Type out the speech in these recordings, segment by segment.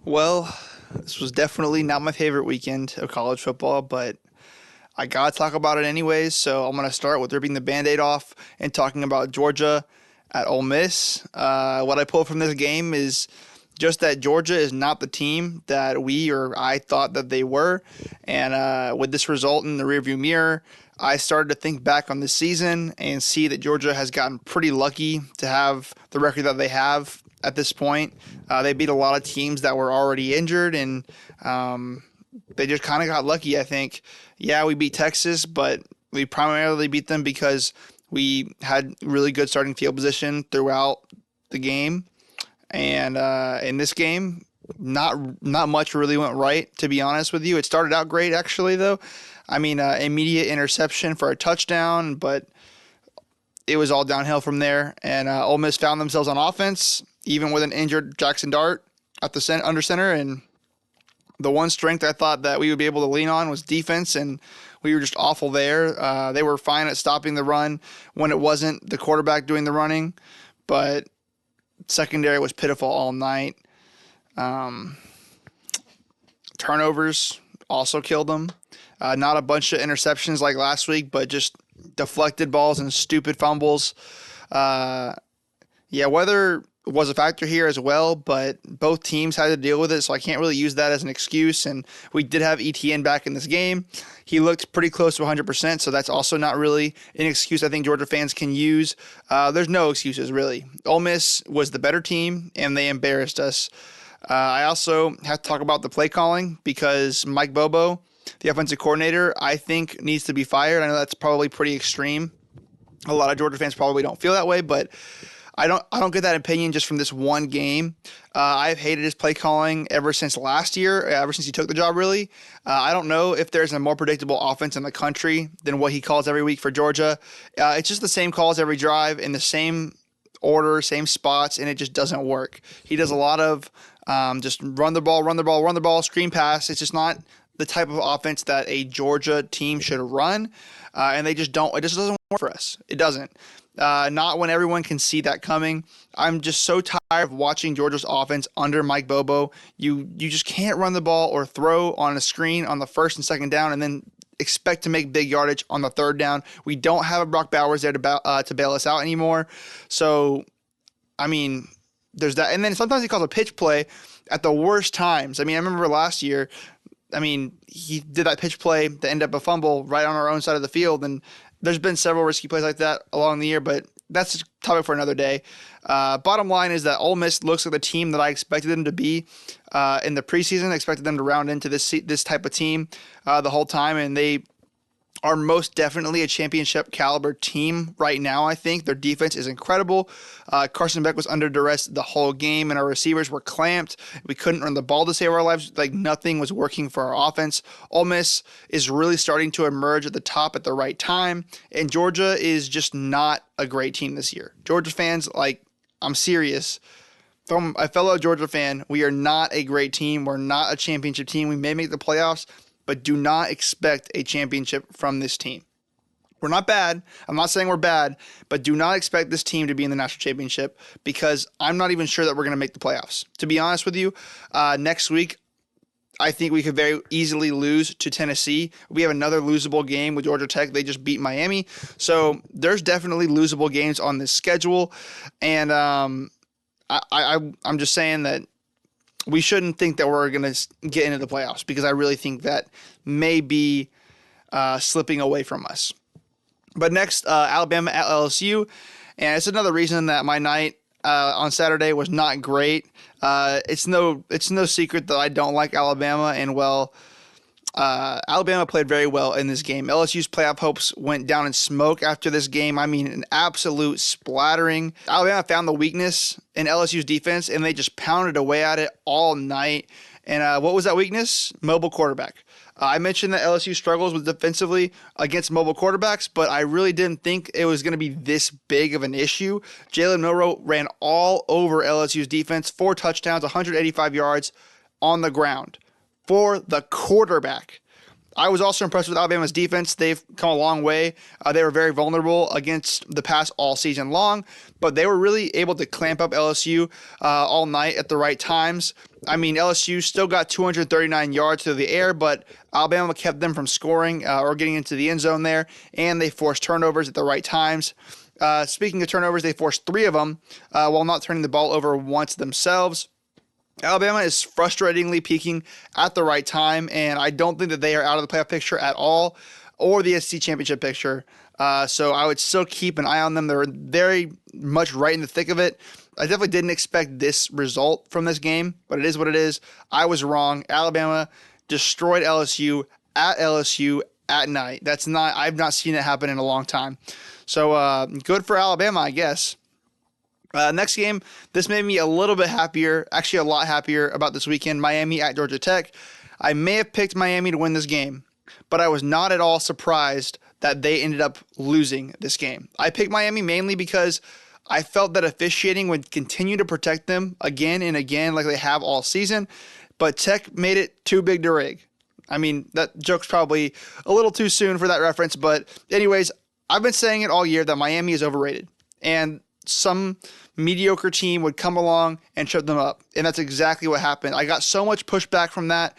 Well, this was definitely not my favorite weekend of college football, but I gotta talk about it anyways. So I'm gonna start with ripping the Band-Aid off and talking about Georgia at Ole Miss. What I pulled from this game is just that Georgia is not the team that we or I thought that they were, and with this result in the rearview mirror, I started to think back on this season and see that Georgia has gotten pretty lucky to have the record that they have at this point. They beat a lot of teams that were already injured, and they just kind of got lucky, I think. Yeah, we beat Texas, but we primarily beat them because we had really good starting field position throughout the game. And in this game, not much really went right, to be honest with you. It started out great, actually, though. I mean, immediate interception for a touchdown, but it was all downhill from there. And Ole Miss found themselves on offense, even with an injured Jackson Dart at the under center. And the one strength I thought that we would be able to lean on was defense, and we were just awful there. They were fine at stopping the run when it wasn't the quarterback doing the running, but secondary was pitiful all night. Um, Turnovers also killed them. Not a bunch of interceptions like last week, but just deflected balls and stupid fumbles. Uh, yeah, weather was a factor here as well, but both teams had to deal with it, so I can't really use that as an excuse. And we did have ETN back in this game. He looked pretty close to 100%, so that's also not really an excuse I think Georgia fans can use. There's no excuses, really. Ole Miss was the better team, and they embarrassed us. I also have to talk about the play calling because Mike Bobo, the offensive coordinator, I think needs to be fired. I know that's probably pretty extreme. A lot of Georgia fans probably don't feel that way, but I don't get that opinion just from this one game. I've hated his play calling ever since last year, ever since he took the job, really. I don't know if there's a more predictable offense in the country than what he calls every week for Georgia. It's just the same calls every drive in the same order, same spots, and it just doesn't work. He does a lot of just run the ball, run the ball, run the ball, screen pass. It's just not the type of offense that a Georgia team should run, and they just don't. It just doesn't work for us. It doesn't. Not when everyone can see that coming. I'm just so tired of watching Georgia's offense under Mike Bobo. You just can't run the ball or throw on a screen on the first and second down and then expect to make big yardage on the third down. We don't have a Brock Bowers there to bail us out anymore. So, I mean, there's that. And then sometimes he calls a pitch play at the worst times. I mean, I remember last year, he did that pitch play that ended up a fumble right on our own side of the field, and there's been several risky plays like that along the year, but that's a topic for another day. Bottom line is that Ole Miss looks like the team that I expected them to be in the preseason. I expected them to round into this type of team the whole time, and they are most definitely a championship caliber team right now. I think their defense is incredible. Carson Beck was under duress the whole game, and our receivers were clamped. We couldn't run the ball to save our lives. Like, nothing was working for our offense. Ole Miss is really starting to emerge at the top at the right time, and Georgia is just not a great team this year. Georgia fans, like, I'm serious. From a fellow Georgia fan, we are not a great team. We're not a championship team. We may make the playoffs, but do not expect a championship from this team. We're not bad. I'm not saying we're bad, but do not expect this team to be in the national championship because I'm not even sure that we're going to make the playoffs. To be honest with you, next week, I think we could very easily lose to Tennessee. We have another losable game with Georgia Tech. They just beat Miami. So there's definitely losable games on this schedule. And I'm just saying that we shouldn't think that we're going to get into the playoffs because I really think that may be slipping away from us. But next, Alabama at LSU, and it's another reason that my night on Saturday was not great. It's no secret that I don't like Alabama, and Alabama played very well in this game. LSU's playoff hopes went down in smoke after this game. I mean, an absolute splattering. Alabama found the weakness in LSU's defense, and they just pounded away at it all night. And what was that weakness? Mobile quarterback. I mentioned that LSU struggles with defensively against mobile quarterbacks, but I really didn't think it was going to be this big of an issue. Jalen Milroe ran all over LSU's defense, 4 touchdowns, 185 yards on the ground for the quarterback. I was also impressed with Alabama's defense. They've come a long way. They were very vulnerable against the pass all season long, but they were really able to clamp up LSU all night at the right times. I mean, LSU still got 239 yards through the air, but Alabama kept them from scoring or getting into the end zone there, and they forced turnovers at the right times. Speaking of turnovers, they forced 3 of them while not turning the ball over once themselves. Alabama is frustratingly peaking at the right time, and I don't think that they are out of the playoff picture at all or the SEC championship picture. So I would still keep an eye on them. They're very much right in the thick of it. I definitely didn't expect this result from this game, but it is what it is. I was wrong. Alabama destroyed LSU at night. I've not seen it happen in a long time. So good for Alabama, I guess. Next game, this made me a little bit happier, actually a lot happier about this weekend. Miami at Georgia Tech. I may have picked Miami to win this game, but I was not at all surprised that they ended up losing this game. I picked Miami mainly because I felt that officiating would continue to protect them again and again like they have all season, but Tech made it too big to rig. I mean, that joke's probably a little too soon for that reference, but anyways, I've been saying it all year that Miami is overrated, and some mediocre team would come along and trip them up. And that's exactly what happened. I got so much pushback from that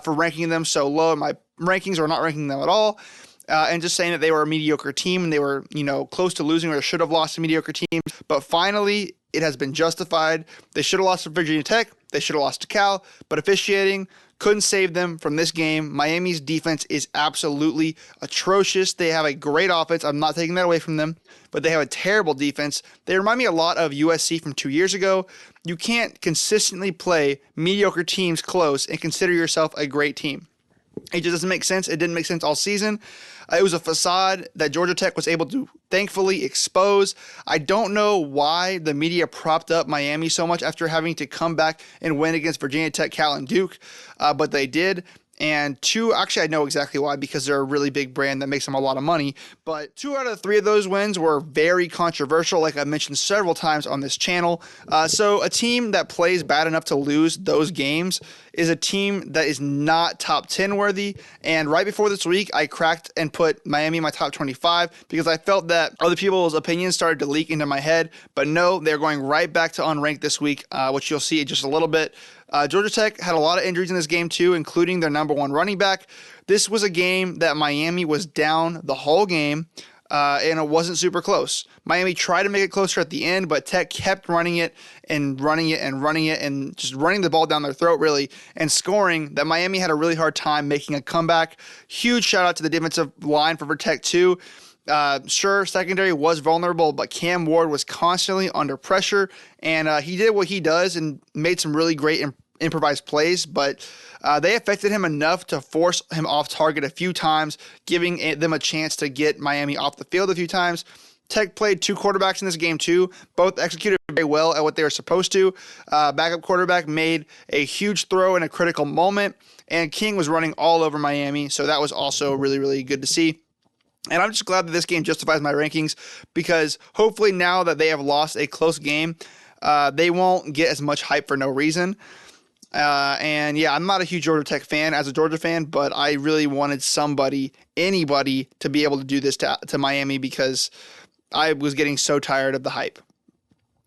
for ranking them so low in my rankings or not ranking them at all. And just saying that they were a mediocre team and they were, close to losing or should have lost to mediocre teams. But finally, it has been justified. They should have lost to Virginia Tech. They should have lost to Cal. But officiating couldn't save them from this game. Miami's defense is absolutely atrocious. They have a great offense. I'm not taking that away from them, but they have a terrible defense. They remind me a lot of USC from 2 years ago. You can't consistently play mediocre teams close and consider yourself a great team. It just doesn't make sense. It didn't make sense all season. It was a facade that Georgia Tech was able to thankfully expose. I don't know why the media propped up Miami so much after having to come back and win against Virginia Tech, Cal, and Duke, but they did. And actually I know exactly why, because they're a really big brand that makes them a lot of money. But 2 out of 3 of those wins were very controversial, like I mentioned several times on this channel. So a team that plays bad enough to lose those games is a team that is not top 10 worthy. And right before this week, I cracked and put Miami in my top 25 because I felt that other people's opinions started to leak into my head. But no, they're going right back to unranked this week, which you'll see in just a little bit. Georgia Tech had a lot of injuries in this game too, including their number 1 running back. This was a game that Miami was down the whole game, and it wasn't super close. Miami tried to make it closer at the end, but Tech kept running it and just running the ball down their throat, really, and scoring that Miami had a really hard time making a comeback. Huge shout out to the defensive line for Tech too. Sure, secondary was vulnerable, but Cam Ward was constantly under pressure, and he did what he does and made some really great improvised plays, but they affected him enough to force him off target a few times, giving them a chance to get Miami off the field a few times. Tech played 2 quarterbacks in this game too. Both executed very well at what they were supposed to. Backup quarterback made a huge throw in a critical moment, and King was running all over Miami, so that was also really, really good to see. And I'm just glad that this game justifies my rankings, because hopefully now that they have lost a close game, they won't get as much hype for no reason. And yeah, I'm not a huge Georgia Tech fan as a Georgia fan, but I really wanted anybody to be able to do this to Miami, because I was getting so tired of the hype.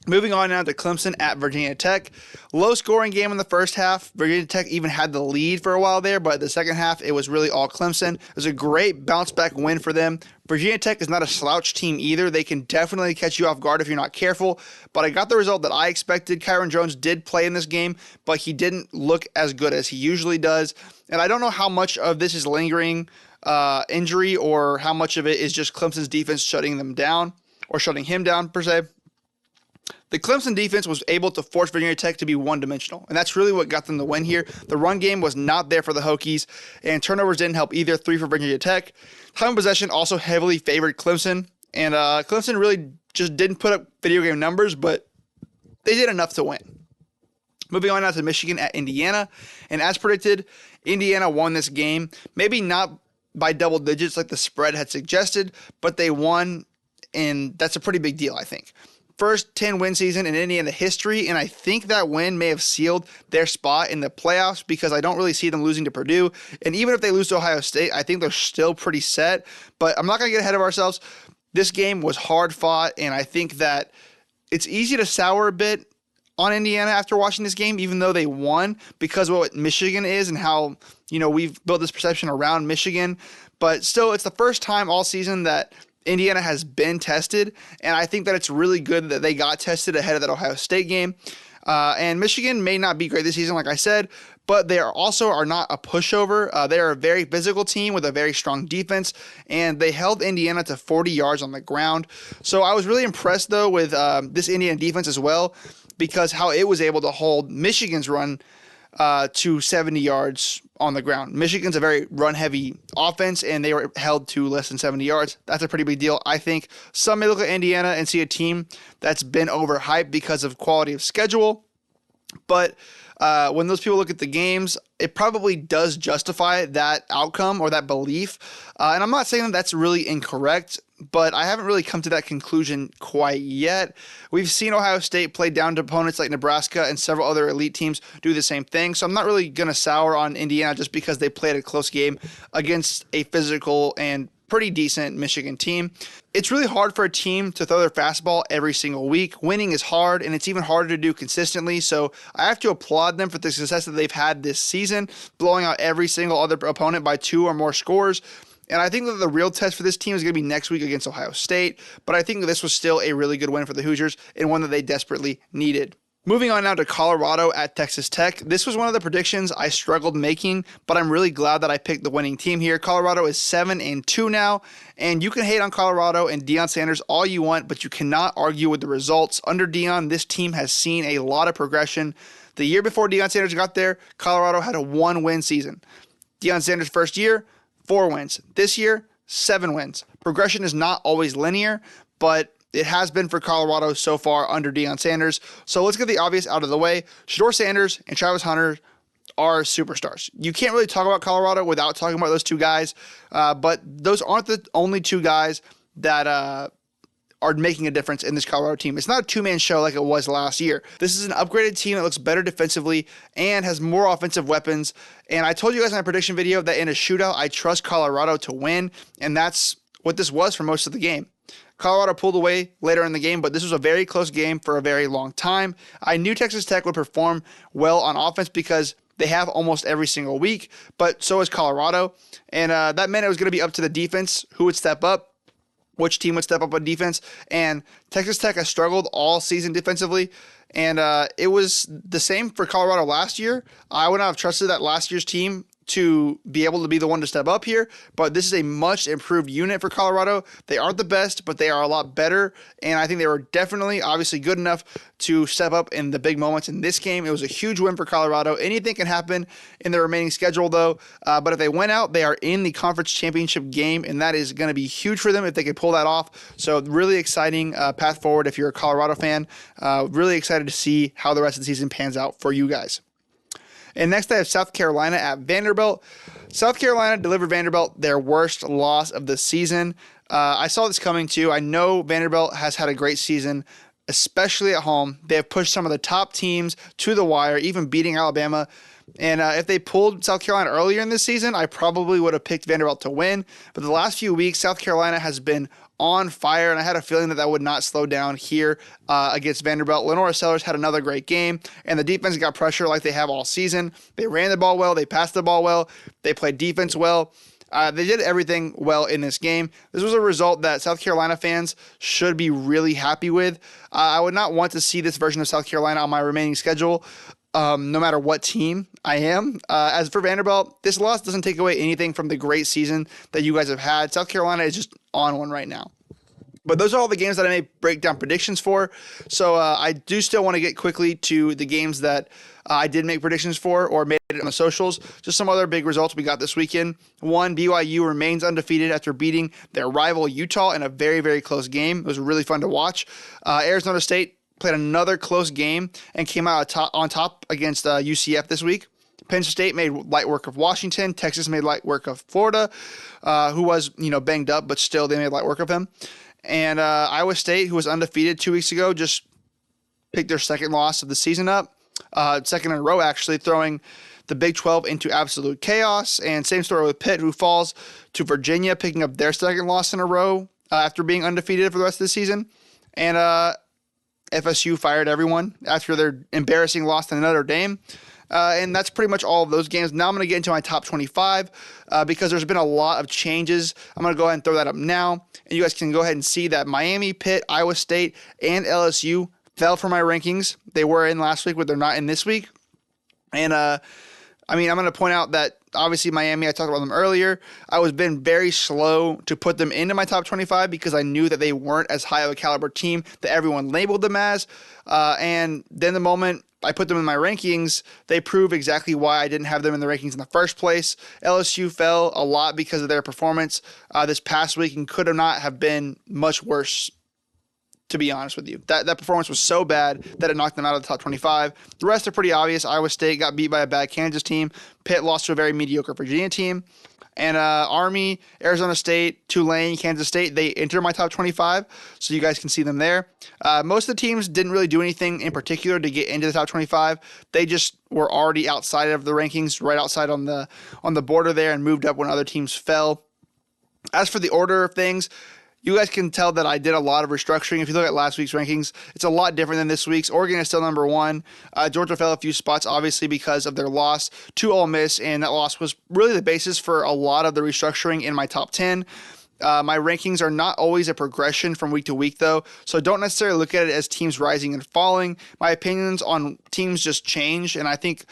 Moving on now to Clemson at Virginia Tech. Low scoring game in the first half. Virginia Tech even had the lead for a while there, but the second half, it was really all Clemson. It was a great bounce back win for them. Virginia Tech is not a slouch team either. They can definitely catch you off guard if you're not careful, but I got the result that I expected. Kyron Jones did play in this game, but he didn't look as good as he usually does. And I don't know how much of this is lingering injury or how much of it is just Clemson's defense shutting them down or shutting him down per se. The Clemson defense was able to force Virginia Tech to be one-dimensional, and that's really what got them the win here. The run game was not there for the Hokies, and turnovers didn't help either, 3 for Virginia Tech. Time of possession also heavily favored Clemson, and Clemson really just didn't put up video game numbers, but they did enough to win. Moving on now to Michigan at Indiana, and as predicted, Indiana won this game. Maybe not by double digits like the spread had suggested, but they won, and that's a pretty big deal, I think. first 10-win season in Indiana history, and I think that win may have sealed their spot in the playoffs because I don't really see them losing to Purdue. And even if they lose to Ohio State, I think they're still pretty set. But I'm not going to get ahead of ourselves. This game was hard fought, and I think that it's easy to sour a bit on Indiana after watching this game, even though they won, because of what Michigan is and how, we've built this perception around Michigan. But still, it's the first time all season that Indiana has been tested, and I think that it's really good that they got tested ahead of that Ohio State game. And Michigan may not be great this season, like I said, but they are not a pushover. They are a very physical team with a very strong defense, and they held Indiana to 40 yards on the ground. So I was really impressed, though, with this Indiana defense as well, because how it was able to hold Michigan's run to 70 yards on the ground. Michigan's a very run-heavy offense, and they were held to less than 70 yards. That's a pretty big deal, I think. Some may look at Indiana and see a team that's been overhyped because of quality of schedule, but when those people look at the games, it probably does justify that outcome or that belief. And I'm not saying that that's really incorrect, but I haven't really come to that conclusion quite yet. We've seen Ohio State play down to opponents like Nebraska and several other elite teams do the same thing. So I'm not really going to sour on Indiana just because they played a close game against a physical and pretty decent Michigan team. It's really hard for a team to throw their fastball every single week. Winning is hard, and it's even harder to do consistently. So I have to applaud them for the success that they've had this season, blowing out every single other opponent by 2 or more scores. And I think that the real test for this team is going to be next week against Ohio State. But I think that this was still a really good win for the Hoosiers and one that they desperately needed. Moving on now to Colorado at Texas Tech. This was one of the predictions I struggled making, but I'm really glad that I picked the winning team here. Colorado is 7-2 now, and you can hate on Colorado and Deion Sanders all you want, but you cannot argue with the results. Under Deion, this team has seen a lot of progression. The year before Deion Sanders got there, Colorado had a 1-win season. Deion Sanders' first year, 4 wins. This year, 7 wins. Progression is not always linear, but it has been for Colorado so far under Deion Sanders. So let's get the obvious out of the way. Shedeur Sanders and Travis Hunter are superstars. You can't really talk about Colorado without talking about those two guys, but those aren't the only two guys that are making a difference in this Colorado team. It's not a two-man show like it was last year. This is an upgraded team that looks better defensively and has more offensive weapons. And I told you guys in my prediction video that in a shootout, I trust Colorado to win, and that's what this was for most of the game. Colorado pulled away later in the game, but this was a very close game for a very long time. I knew Texas Tech would perform well on offense because they have almost every single week, but so is Colorado. And that meant it was going to be up to the defense who would step up, which team would step up on defense. And Texas Tech has struggled all season defensively. And it was the same for Colorado last year. I would not have trusted that last year's team to be able to be the one to step up here, but this is a much improved unit for Colorado. They aren't the best, but they are a lot better, and I think they were definitely, obviously, good enough to step up in the big moments in this game. It was a huge win for Colorado. Anything can happen in the remaining schedule, though, but if they win out, they are in the conference championship game, and that is going to be huge for them if they can pull that off. So really exciting path forward if you're a Colorado fan. Really excited to see how the rest of the season pans out for you guys. And next I have South Carolina at Vanderbilt. South Carolina delivered Vanderbilt their worst loss of the season. I saw this coming too. I know Vanderbilt has had a great season, especially at home. They have pushed some of the top teams to the wire, even beating Alabama. And if they pulled South Carolina earlier in this season, I probably would have picked Vanderbilt to win. But the last few weeks, South Carolina has been on fire, and I had a feeling that would not slow down here against Vanderbilt. Lenora Sellers had another great game, and the defense got pressure like they have all season. They ran the ball well. They passed the ball well. They played defense well. They did everything well in this game. This was a result that South Carolina fans should be really happy with. I would not want to see this version of South Carolina on my remaining schedule, no matter what team I am. As for Vanderbilt, this loss doesn't take away anything from the great season that you guys have had. South Carolina is just on one right now. But those are all the games that I may break down predictions for. So I do still want to get quickly to the games that I did make predictions for or made it on the socials. Just some other big results we got this weekend. One, BYU remains undefeated after beating their rival Utah in a very, very close game. It was really fun to watch. Arizona State played another close game and came out on top against UCF this week. Penn State made light work of Washington. Texas made light work of Florida, who was, banged up, but still they made light work of him. And Iowa State, who was undefeated 2 weeks ago, just picked their second loss of the season up. Second in a row, actually, throwing the Big 12 into absolute chaos. And same story with Pitt, who falls to Virginia, picking up their second loss in a row after being undefeated for the rest of the season. And FSU fired everyone after their embarrassing loss to Notre Dame. And that's pretty much all of those games. Now I'm going to get into my top 25 because there's been a lot of changes. I'm going to go ahead and throw that up now. And you guys can go ahead and see that Miami, Pitt, Iowa State, and LSU fell from my rankings. They were in last week, but they're not in this week. And, I'm going to point out that obviously Miami, I talked about them earlier. I was been very slow to put them into my top 25 because I knew that they weren't as high of a caliber team that everyone labeled them as. And then the moment I put them in my rankings, they prove exactly why I didn't have them in the rankings in the first place. LSU fell a lot because of their performance this past week and could not have been much worse, to be honest with you. That performance was so bad that it knocked them out of the top 25. The rest are pretty obvious. Iowa State got beat by a bad Kansas team. Pitt lost to a very mediocre Virginia team. And Army, Arizona State, Tulane, Kansas State, they enter my top 25, so you guys can see them there. Most of the teams didn't really do anything in particular to get into the top 25. They just were already outside of the rankings, right outside on the border there, and moved up when other teams fell. As for the order of things, you guys can tell that I did a lot of restructuring. If you look at last week's rankings, it's a lot different than this week's. Oregon is still number one. Georgia fell a few spots, obviously, because of their loss to Ole Miss, and that loss was really the basis for a lot of the restructuring in my top 10. My rankings are not always a progression from week to week, though, so don't necessarily look at it as teams rising and falling. My opinions on teams just change, and I think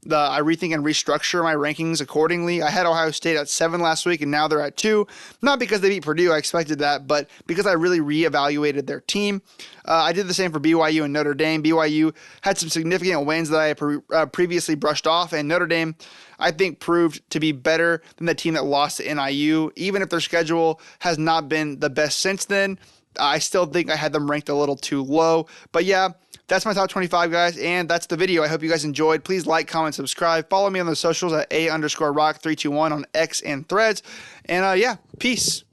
I rethink and restructure my rankings accordingly. I had Ohio State at 7 last week, and now they're at 2. Not because they beat Purdue, I expected that, but because I really reevaluated their team. I did the same for BYU and Notre Dame. BYU had some significant wins that I had previously brushed off, and Notre Dame, I think, proved to be better than the team that lost to NIU. Even if their schedule has not been the best since then, I still think I had them ranked a little too low. But yeah, that's my top 25, guys, and that's the video. I hope you guys enjoyed. Please like, comment, subscribe. Follow me on the socials at @A_rock321 on X and Threads. And yeah, peace.